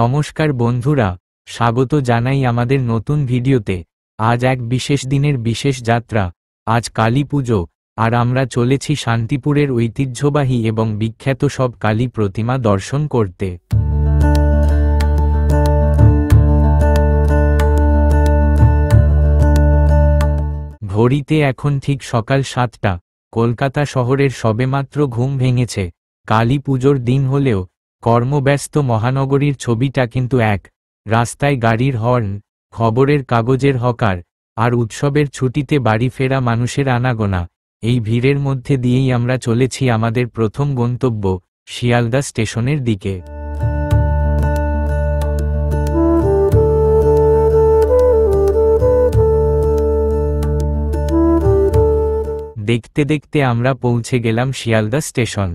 নমস্কার বন্ধুরা, স্বাগত জানাই আমাদের নতুন ভিডিওতে। আজ এক বিশেষ দিনের বিশেষ যাত্রা। আজ কালী পুজো, আর আমরা চলেছি শান্তিপুরের ঐতিহ্যবাহী এবং বিখ্যাত সব কালী প্রতিমা দর্শন করতে। ঘড়িতে এখন ঠিক সকাল 7টা। কলকাতা শহরের সবেমাত্র ঘুম ভেঙেছে। কালী পুজোর দিন হলেও কর্মব্যস্ত মহানগরীর ছবিটা কিন্তু এক। রাস্তায় গাড়ির হর্ন, খবরের কাগজের হকার, আর উৎসবের ছুটিতে বাড়ি ফেরা মানুষের আনাগোনা। এই ভিড়ের মধ্যে দিয়েই আমরা চলেছি আমাদের প্রথম গন্তব্য, শিয়ালদা স্টেশনের দিকে। দেখতে দেখতে আমরা পৌঁছে গেলাম শিয়ালদা স্টেশন।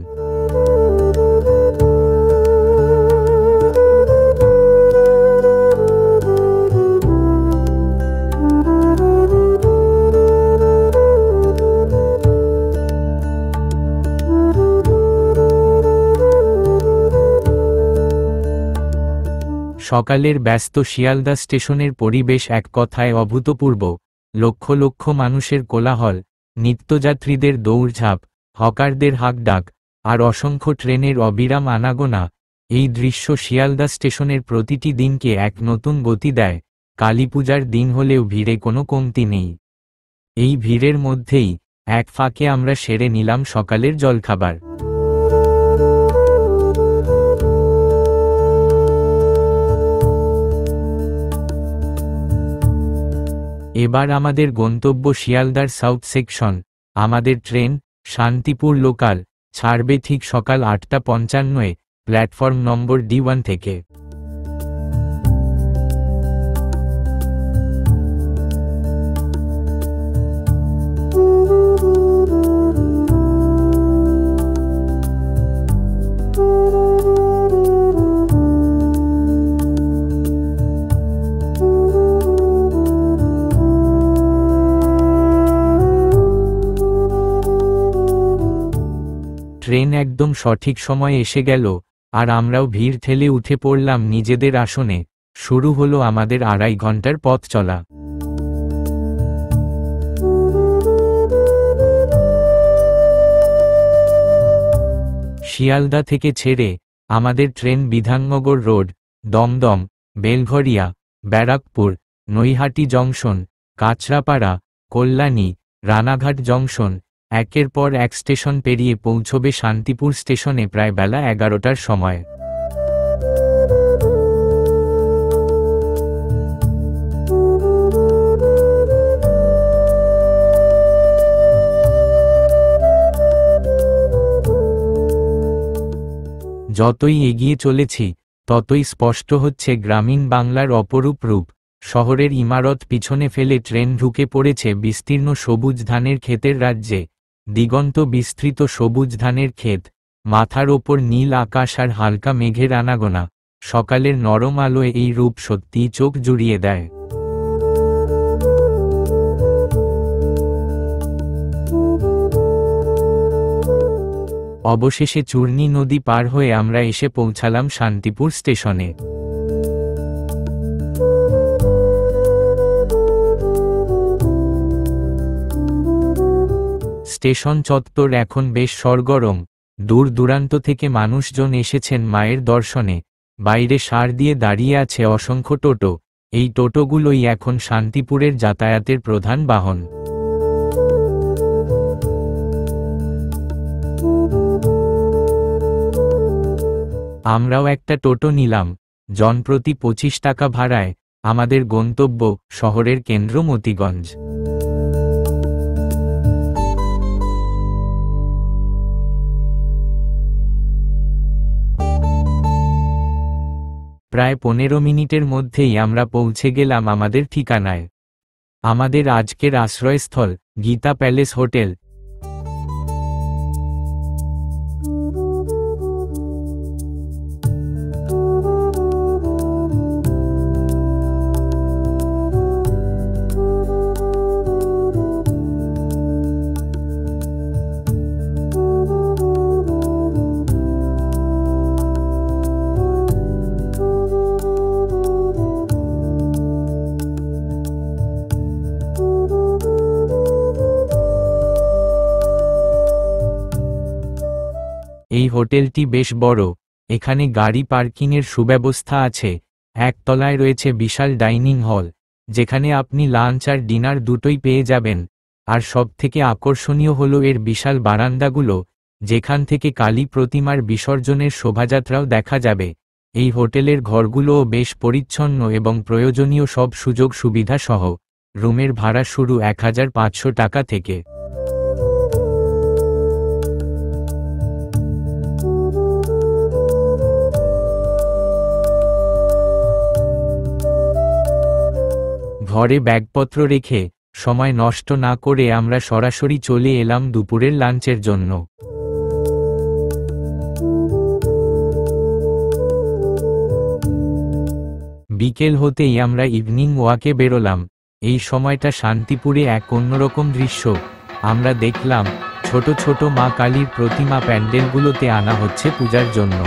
সকালের ব্যস্ত শিয়ালদা স্টেশনের পরিবেশ এক কথায় অভূতপূর্ব। লক্ষ লক্ষ মানুষের কোলাহল, নিত্যযাত্রীদের দৌড়ঝাঁপ, হকারদের হাঁকডাক, আর অসংখ্য ট্রেনের অবিরাম আনাগোনা। এই দৃশ্য শিয়ালদা স্টেশনের প্রতিটি দিনকে এক নতুন গতি দেয়। কালীপূজার দিন হলেও ভিড়ে কোনো কমতি নেই। এই ভিড়ের মধ্যেই এক ফাঁকে আমরা সেরে নিলাম সকালের জলখাবার। এবার আমাদের গন্তব্য শিয়ালদার সাউথ সেকশন। আমাদের ট্রেন, শান্তিপুর লোকাল, ছাড়বে ঠিক সকাল 8:55 প্ল্যাটফর্ম নম্বর D1 থেকে। ট্রেন একদম সঠিক সময়ে এসে গেল, আর আমরাও ভিড় ঠেলে উঠে পড়লাম নিজেদের আসনে। শুরু হলো আমাদের 2.5 ঘন্টার পথ চলা। শিয়ালদা থেকে ছেড়ে আমাদের train Bidhannagar road, Dumdum, Belgharia, Barrackpore, Naihati junction, Kanchrapara, Kalyani, Ranaghat junction, একের পর এক স্টেশন পেরিয়ে পৌঁছবে শান্তিপুর স্টেশনে প্রায় বেলা 11টার সময়। যতই এগিয়ে চলেছি ততই স্পষ্ট হচ্ছে গ্রামীণ বাংলার অপরূপ রূপ। শহরের ইমারত পিছনে ফেলে ট্রেন ঢুকে পড়েছে বিস্তীর্ণ সবুজ ধানের ক্ষেতের রাজ্যে। দিগন্ত বিস্তৃত সবুজ ধানের ক্ষেত, মাথার ওপর নীল আকাশ আর হালকা মেঘের আনাগোনা। সকালের নরম আলোয় এই রূপ সত্যিই চোখ জুড়িয়ে দেয়। অবশেষে চূর্ণী নদী পার হয়ে আমরা এসে পৌঁছালাম শান্তিপুর স্টেশনে। স্টেশন চত্বর এখন বেশ সরগরম। দূর দূরান্ত থেকে মানুষজন এসেছেন মায়ের দর্শনে। বাইরে সার দিয়ে দাঁড়িয়ে আছে অসংখ্য টোটো। এই টোটোগুলোই এখন শান্তিপুরের যাতায়াতের প্রধান বাহন। আমরাও একটা টোটো নিলাম। জনপ্রতি 25 টাকা ভাড়ায়। আমাদের গন্তব্য শহরের কেন্দ্র মতিগঞ্জ। প্রায় 15 মিনিটের মধ্যেই আমরা পৌঁছে গেলাম আমাদের ঠিকানায়। আমাদের আজকের আশ্রয়স্থল গীতা প্যালেস হোটেল। এই হোটেলটি বেশ বড়, এখানে গাড়ি পার্কিংয়ের সুব্যবস্থা আছে। একতলায় রয়েছে বিশাল ডাইনিং হল, যেখানে আপনি লাঞ্চ আর ডিনার দুটোই পেয়ে যাবেন। আর সবথেকে আকর্ষণীয় হলো এর বিশাল বারান্দাগুলো, যেখান থেকে কালী প্রতিমার বিসর্জনের শোভাযাত্রাও দেখা যাবে। এই হোটেলের ঘরগুলোও বেশ পরিচ্ছন্ন এবং প্রয়োজনীয় সব সুযোগ সুবিধা সহ। রুমের ভাড়া শুরু 1500 টাকা থেকে। ঘরে ব্যাগপত্র রেখে সময় নষ্ট না করে আমরা সরাসরি চলে এলাম দুপুরের লাঞ্চের জন্য। বিকেল হতেই আমরা ইভিনিং ওয়াকে বেরোলাম। এই সময়টা শান্তিপুরে এক অন্যরকম দৃশ্য। আমরা দেখলাম ছোট ছোট মা কালীর প্রতিমা প্যান্ডেলগুলোতে আনা হচ্ছে পূজার জন্য।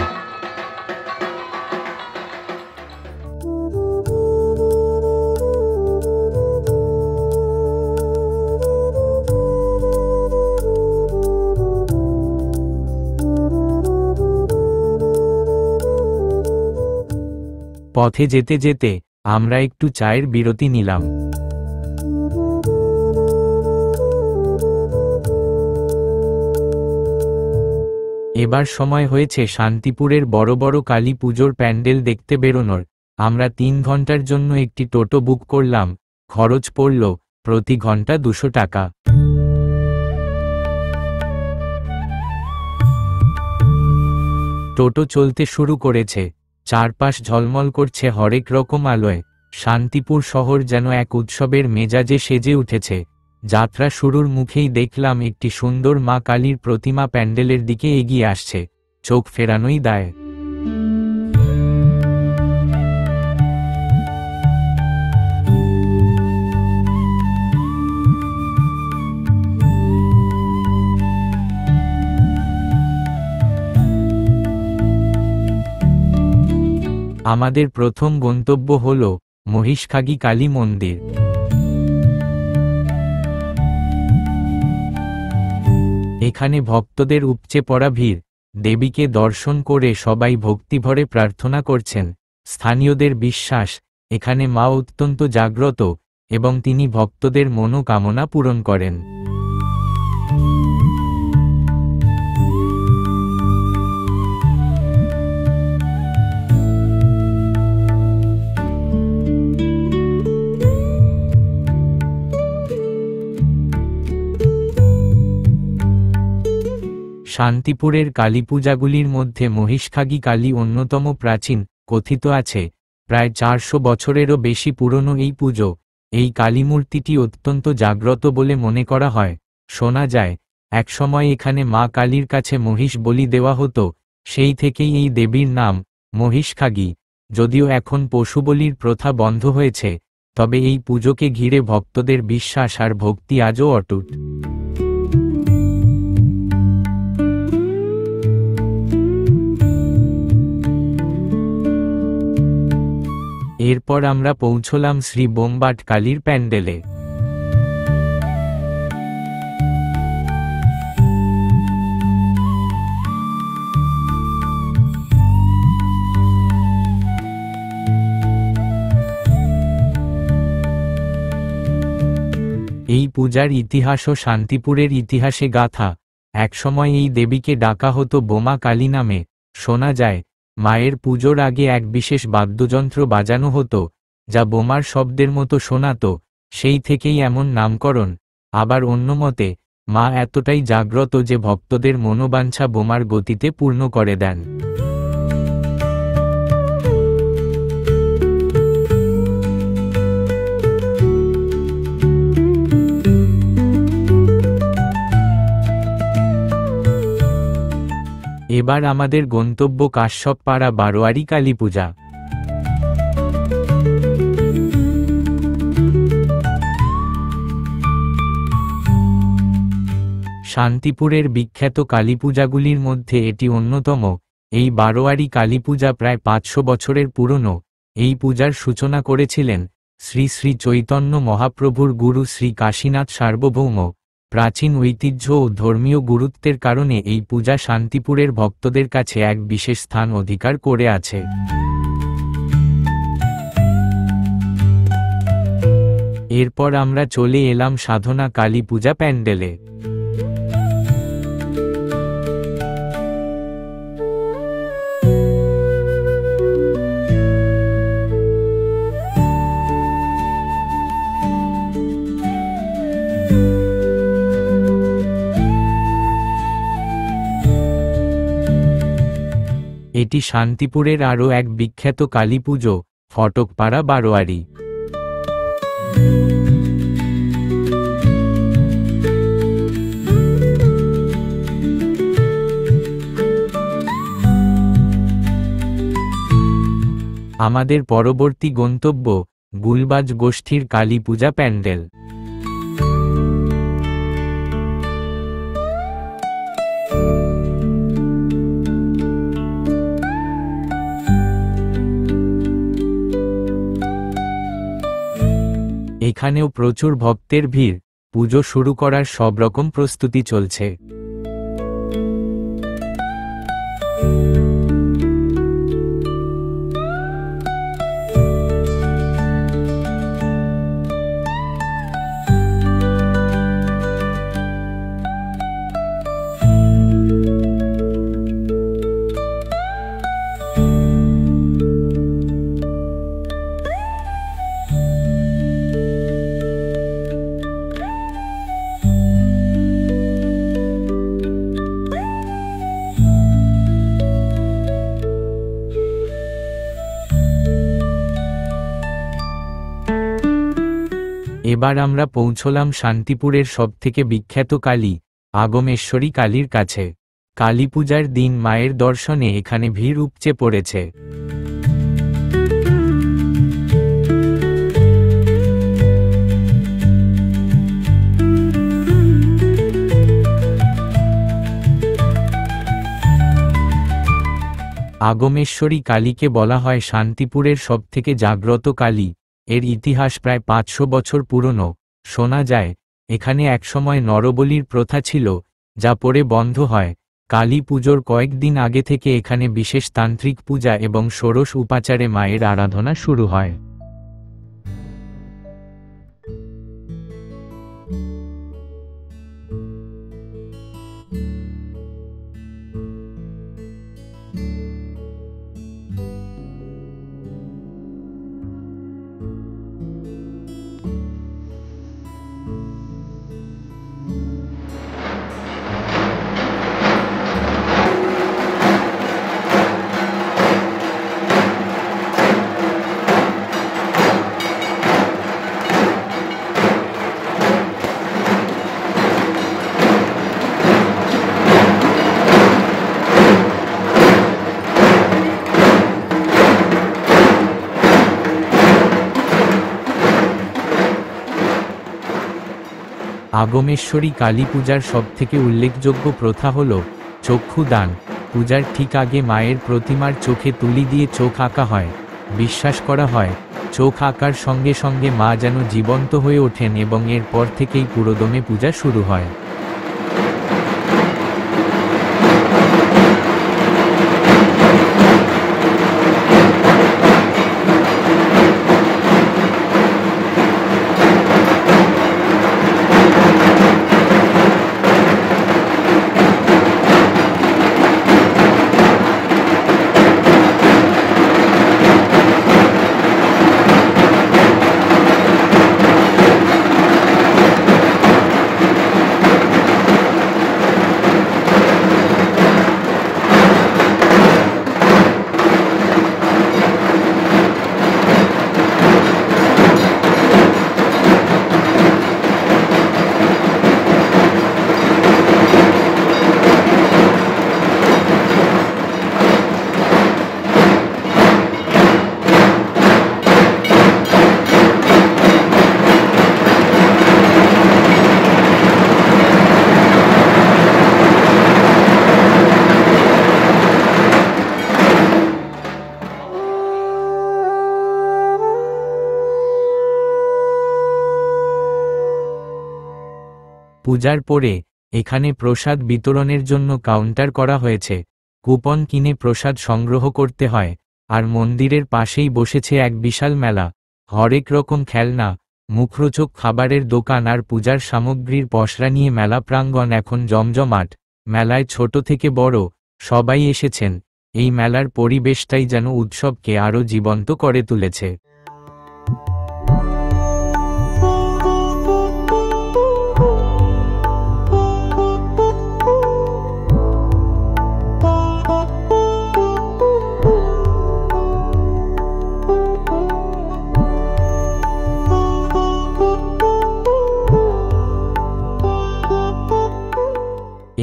পথে যেতে যেতে আমরা একটু চায়ের বিরতি নিলাম। এবার সময় হয়েছে শান্তিপুরের বড় বড় কালী পুজোর প্যান্ডেল দেখতে বেরোনোর। আমরা 3 ঘন্টার জন্য একটি টোটো বুক করলাম। খরচ পড়ল প্রতি ঘন্টা 200 টাকা। টোটো চলতে শুরু করেছে। চারপাশ ঝলমল করছে হরেক রকম আলোয়। শান্তিপুর শহর যেন এক উৎসবের মেজাজে সেজে উঠেছে। যাত্রা শুরুর মুখেই দেখলাম একটি সুন্দর মা কালীর প্রতিমা প্যান্ডেলের দিকে এগিয়ে আসছে। চোখ ফেরানোই দায়। আমাদের প্রথম গন্তব্য হল মহিষখাগী কালী মন্দির। এখানে ভক্তদের উপচে পড়া ভিড়। দেবীকে দর্শন করে সবাই ভক্তিভরে প্রার্থনা করছেন। স্থানীয়দের বিশ্বাস এখানে মা অত্যন্ত জাগ্রত এবং তিনি ভক্তদের মনোকামনা পূরণ করেন। শান্তিপুরের কালীপূজাগুলির মধ্যে মহিষখাগী কালী অন্যতম প্রাচীন। কথিত আছে প্রায় 400 বছরেরও বেশি পুরনো এই পুজো। এই কালীমূর্তিটি অত্যন্ত জাগ্রত বলে মনে করা হয়। শোনা যায় একসময় এখানে মা কালীর কাছে মহিষ বলি দেওয়া হতো, সেই থেকেই এই দেবীর নাম মহিষখাগী। যদিও এখন পশু বলির প্রথা বন্ধ হয়েছে, তবে এই পুজোকে ঘিরে ভক্তদের বিশ্বাস আর ভক্তি আজও অটুট। এরপর আমরা পৌঁছলাম শ্রী বোমবাট কালীর প্যান্ডেলে। এই পূজার ইতিহাসও শান্তিপুরের ইতিহাসে গাথা। একসময় এই দেবীকে ডাকা হতো বোমা কালী নামে। শোনা যায় মায়ের পুজোর আগে এক বিশেষ বাদ্যযন্ত্র বাজানো হতো, যা বোমার শব্দের মতো শোনাতো। সেই থেকেই এমন নামকরণ। আবার অন্য মতে মা এতটাই জাগ্রত যে ভক্তদের মনোবাঞ্ছা বোমার গতিতে পূর্ণ করে দেন। এবার আমাদের গন্তব্য কাশ্যপপাড়া বারোয়ারি কালী পূজা। শান্তিপুরের বিখ্যাত কালীপূজাগুলির মধ্যে এটি অন্যতম। এই বারোয়ারি কালীপূজা প্রায় 500 বছরের পুরনো। এই পূজার সূচনা করেছিলেন শ্রী শ্রী চৈতন্য মহাপ্রভুর গুরু শ্রী কাশীনাথ সার্বভৌম। প্রাচীন ঐতিহ্য ও ধর্মীয় গুরুত্বের কারণে এই পূজা শান্তিপুরের ভক্তদের কাছে এক বিশেষ স্থান অধিকার করে আছে। এরপর আমরা চলে এলাম সাধনা কালী পূজা প্যান্ডেলে। এটি শান্তিপুরের আরও এক বিখ্যাত কালী পুজো, ফটকপাড়া বারোয়ারি। আমাদের পরবর্তী গন্তব্য গুলবাজ গোষ্ঠীর কালী পূজা প্যান্ডেল। এখানেও প্রচুর ভক্তের ভিড়, পুজো শুরু করার সব রকম প্রস্তুতি চলছে। এবার আমরা পৌঁছলাম শান্তিপুরের সবথেকে বিখ্যাত কালী, আগমেশ্বরী কালীর কাছে। কালী পূজার দিন মায়ের দর্শনে এখানে ভিড় উপচে পড়েছে। আগমেশ্বরী কালীকে বলা হয় শান্তিপুরের সবথেকে জাগ্রত কালী। এর ইতিহাস প্রায় 500 বছর পুরনো। শোনা যায় এখানে একসময় নরবলির প্রথা ছিল, যা পরে বন্ধ হয়। কালী পুজোর কয়েকদিন আগে থেকে এখানে বিশেষ তান্ত্রিক পূজা এবং ষোড়শ উপাচারে মায়ের আরাধনা শুরু হয়। আগমেশ্বরী কালী পূজার সবথেকে উল্লেখযোগ্য প্রথা হল চক্ষু দান। পূজার ঠিক আগে মায়ের প্রতিমার চোখে তুলি দিয়ে চোখ আঁকা হয়। বিশ্বাস করা হয় চোখ আঁকার সঙ্গে সঙ্গে মা যেন জীবন্ত হয়ে ওঠেন এবং এরপর থেকেই পুরোদমে পূজা শুরু হয়। পূজার পরে এখানে প্রসাদ বিতরণের জন্য কাউন্টার করা হয়েছে, কুপন কিনে প্রসাদ সংগ্রহ করতে হয়। আর মন্দিরের পাশেই বসেছে এক বিশাল মেলা, হরেক রকম খেলনা, মুখরোচক খাবারের দোকান আর পূজার সামগ্রীর পসরা নিয়ে মেলা প্রাঙ্গণ এখন জমজমাট। মেলায় ছোট থেকে বড় সবাই এসেছেন, এই মেলার পরিবেশটাই যেন উৎসবকে আরও জীবন্ত করে তুলেছে।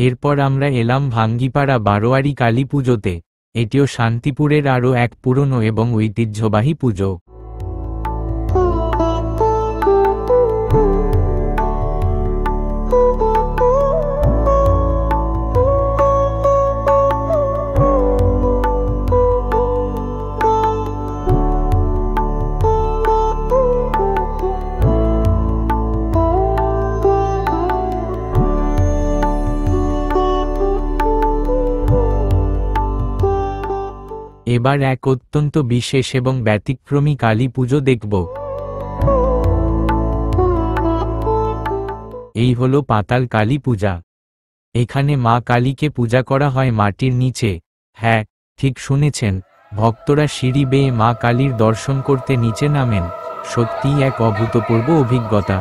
এরপর আমরা এলাম ভাঙ্গিপাড়া বারোয়ারি কালী পুজোতে। এটিও শান্তিপুরের আরও এক পুরনো এবং ঐতিহ্যবাহী পুজো। এবার এক অত্যন্ত বিশেষ এবং ব্যতিক্রমী কালী পুজো দেখব। এই হলো পাতাল কালী পূজা। এখানে মা কালীকে পূজা করা হয় মাটির নিচে। হ্যাঁ, ঠিক শুনেছেন, ভক্তরা সিঁড়ি বেয়ে মা কালীর দর্শন করতে নিচে নামেন। সত্যিই এক অভূতপূর্ব অভিজ্ঞতা।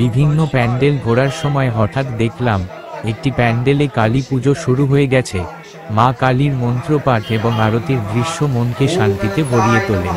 বিভিন্ন প্যান্ডেল ঘোরার সময় হঠাৎ দেখলাম একটি প্যান্ডেলে কালী পুজো শুরু হয়ে গেছে। মা কালীর মন্ত্রপাঠ এবং আরতির দৃশ্য মনকে শান্তিতে ভরিয়ে তোলে।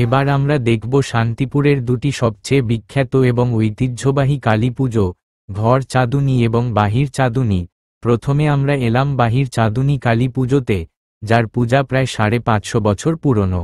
এবার আমরা দেখব শান্তিপুরের দুটি সবচেয়ে বিখ্যাত এবং ঐতিহ্যবাহী কালী পুজো, ঘর চাঁদুনি এবং বাহির চাঁদুনি। প্রথমে আমরা এলাম বাহির চাঁদুনি কালী পুজোতে, যার পূজা প্রায় 550 বছর পুরনো।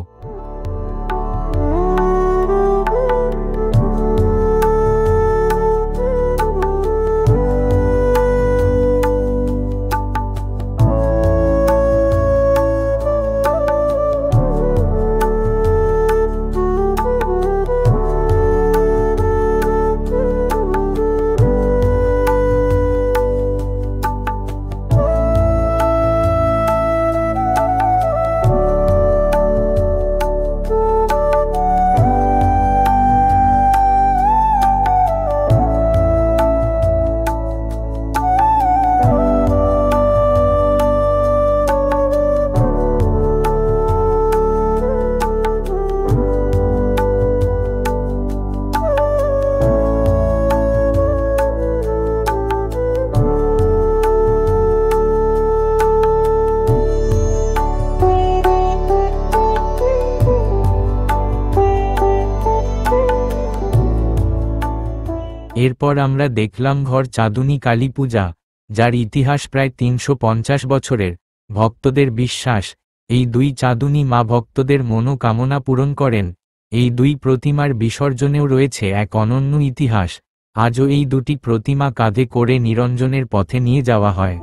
এরপর আমরা দেখলাম ঘর চাঁদুনি কালী পূজা, যার ইতিহাস প্রায় 350 বছরের। ভক্তদের বিশ্বাস, এই দুই চাঁদুনি মা ভক্তদের মনোকামনা পূরণ করেন। এই দুই প্রতিমার বিসর্জনেও রয়েছে এক অনন্য ইতিহাস। আজও এই দুটি প্রতিমা কাঁধে করে নিরঞ্জনের পথে নিয়ে যাওয়া হয়।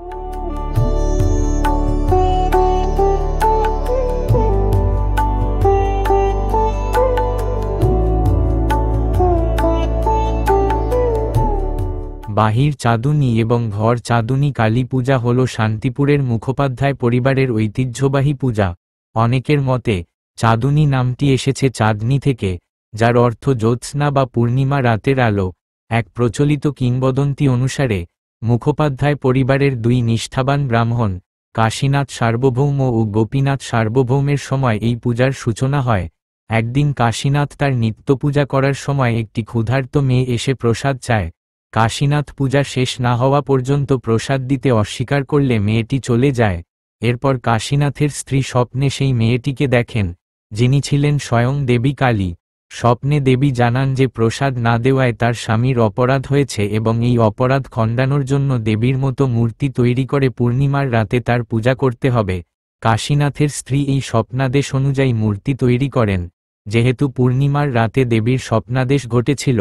বাহির চাঁদুনি এবং ঘর চাঁদুনি কালী পূজা হল শান্তিপুরের মুখোপাধ্যায় পরিবারের ঐতিহ্যবাহী পূজা। অনেকের মতে চাঁদুনি নামটি এসেছে চাঁদনি থেকে, যার অর্থ জ্যোৎস্না বা পূর্ণিমা রাতের আলো। এক প্রচলিত কিংবদন্তি অনুসারে মুখোপাধ্যায় পরিবারের দুই নিষ্ঠাবান ব্রাহ্মণ, কাশীনাথ সার্বভৌম ও গোপীনাথ সার্বভৌমের সময় এই পূজার সূচনা হয়। একদিন কাশীনাথ তার নিত্য পূজা করার সময় একটি ক্ষুধার্ত মেয়ে এসে প্রসাদ চায়। কাশীনাথ পূজা শেষ না হওয়া পর্যন্ত প্রসাদ দিতে অস্বীকার করলে মেয়েটি চলে যায়। এরপর কাশীনাথের স্ত্রী স্বপ্নে সেই মেয়েটিকে দেখেন, যিনি ছিলেন স্বয়ং দেবী কালী। স্বপ্নে দেবী জানান যে প্রসাদ না দেওয়ায় তার স্বামীর অপরাধ হয়েছে এবং এই অপরাধ খণ্ডানোর জন্য দেবীর মতো মূর্তি তৈরি করে পূর্ণিমার রাতে তার পূজা করতে হবে। কাশীনাথের স্ত্রী এই স্বপ্নাদেশ অনুযায়ী মূর্তি তৈরি করেন। যেহেতু পূর্ণিমার রাতে দেবীর স্বপ্নাদেশ ঘটেছিল,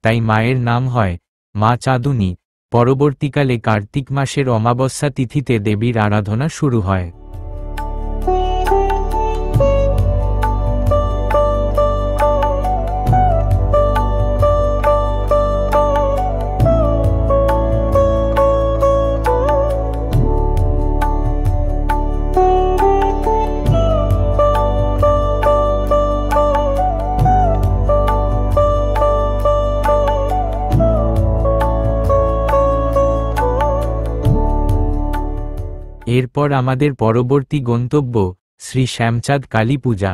তাই মায়ের নাম হয় মা চাঁদুনী। পরবর্তীকালে কার্তিক মাসের অমাবস্যা তিথিতে দেবীর আরাধনা শুরু হয়। এরপর আমাদের পরবর্তী গন্তব্য শ্রী শ্যামচাঁদ কালী পূজা।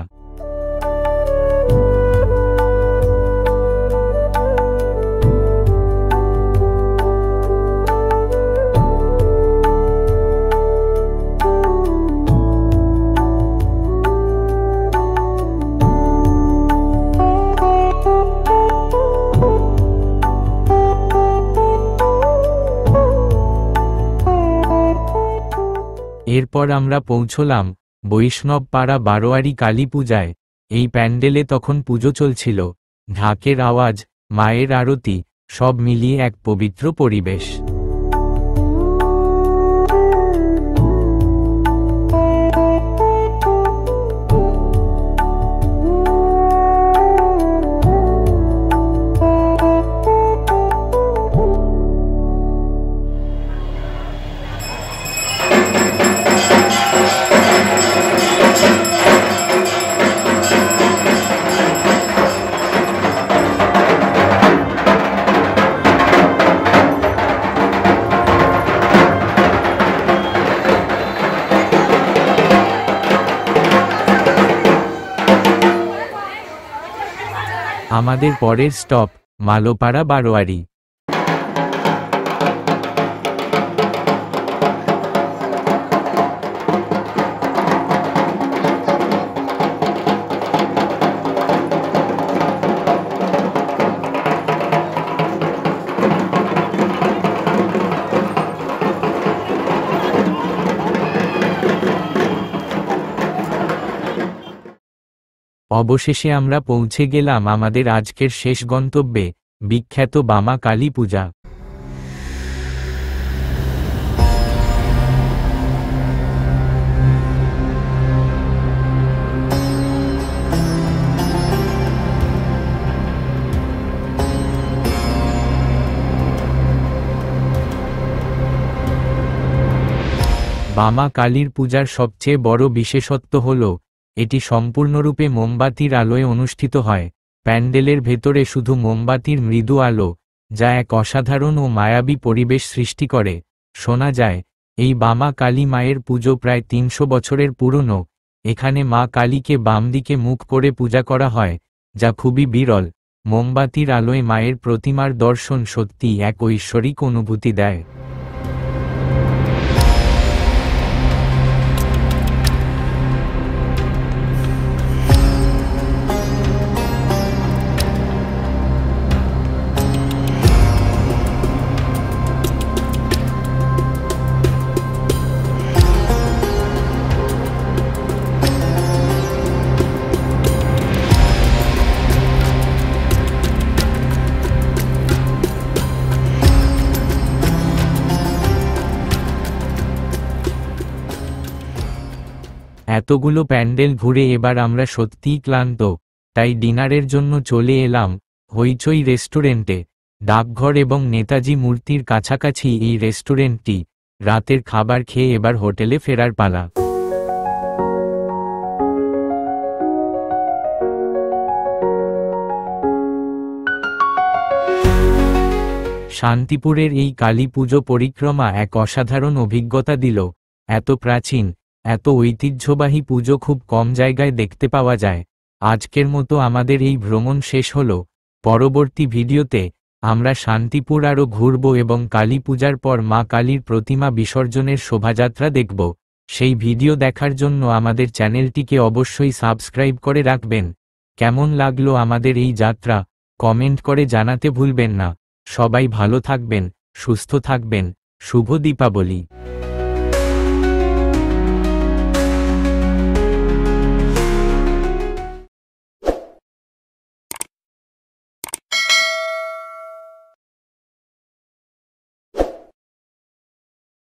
এরপর আমরা পৌঁছলাম বৈষ্ণব পাড়া বারোয়ারি কালী পূজায়। এই প্যান্ডেলে তখন পুজো চলছিল। ঢাকের আওয়াজ, মায়ের আরতি, সব মিলিয়ে এক পবিত্র পরিবেশ। আমাদের পরের স্টপ মালোপাড়া বারোয়ারি। অবশেষে আমরা পৌঁছে গেলাম আমাদের আজকের শেষ গন্তব্যে, বিখ্যাত বামা কালী পূজা। বামা কালীর পূজার সবচেয়ে বড় বিশেষত্ব হল এটি সম্পূর্ণরূপে মোমবাতির আলোয় অনুষ্ঠিত হয়। প্যান্ডেলের ভেতরে শুধু মোমবাতির মৃদু আলো, যা এক অসাধারণ ও মায়াবী পরিবেশ সৃষ্টি করে। শোনা যায় এই বামা কালী মায়ের পুজো প্রায় ৩০০ বছরের পুরনো। এখানে মা কালীকে বাম দিকে মুখ করে পূজা করা হয়, যা খুবই বিরল। মোমবাতির আলোয় মায়ের প্রতিমার দর্শন সত্যিই এক ঐশ্বরিক অনুভূতি দেয়। এতগুলো প্যান্ডেল ঘুরে এবার আমরা সত্যিই ক্লান্ত, তাই ডিনারের জন্য চলে এলাম হইচই রেস্টুরেন্টে। ডাকঘর এবং নেতাজি মূর্তির কাছাকাছি এই রেস্টুরেন্টটি। রাতের খাবার খেয়ে এবার হোটেলে ফেরার পালা। শান্তিপুরের এই কালী পুজো পরিক্রমা এক অসাধারণ অভিজ্ঞতা দিল। এত প্রাচীন, এত ঐতিহ্যবাহী পুজো খুব কম জায়গায় দেখতে পাওয়া যায়। আজকের মতো আমাদের এই ভ্রমণ শেষ হলো। পরবর্তী ভিডিওতে আমরা শান্তিপুর আরও ঘুরব এবং কালী পূজার পর মা কালীর প্রতিমা বিসর্জনের শোভাযাত্রা দেখব। সেই ভিডিও দেখার জন্য আমাদের চ্যানেলটিকে অবশ্যই সাবস্ক্রাইব করে রাখবেন। কেমন লাগলো আমাদের এই যাত্রা কমেন্ট করে জানাতে ভুলবেন না। সবাই ভালো থাকবেন, সুস্থ থাকবেন। শুভ দীপাবলি।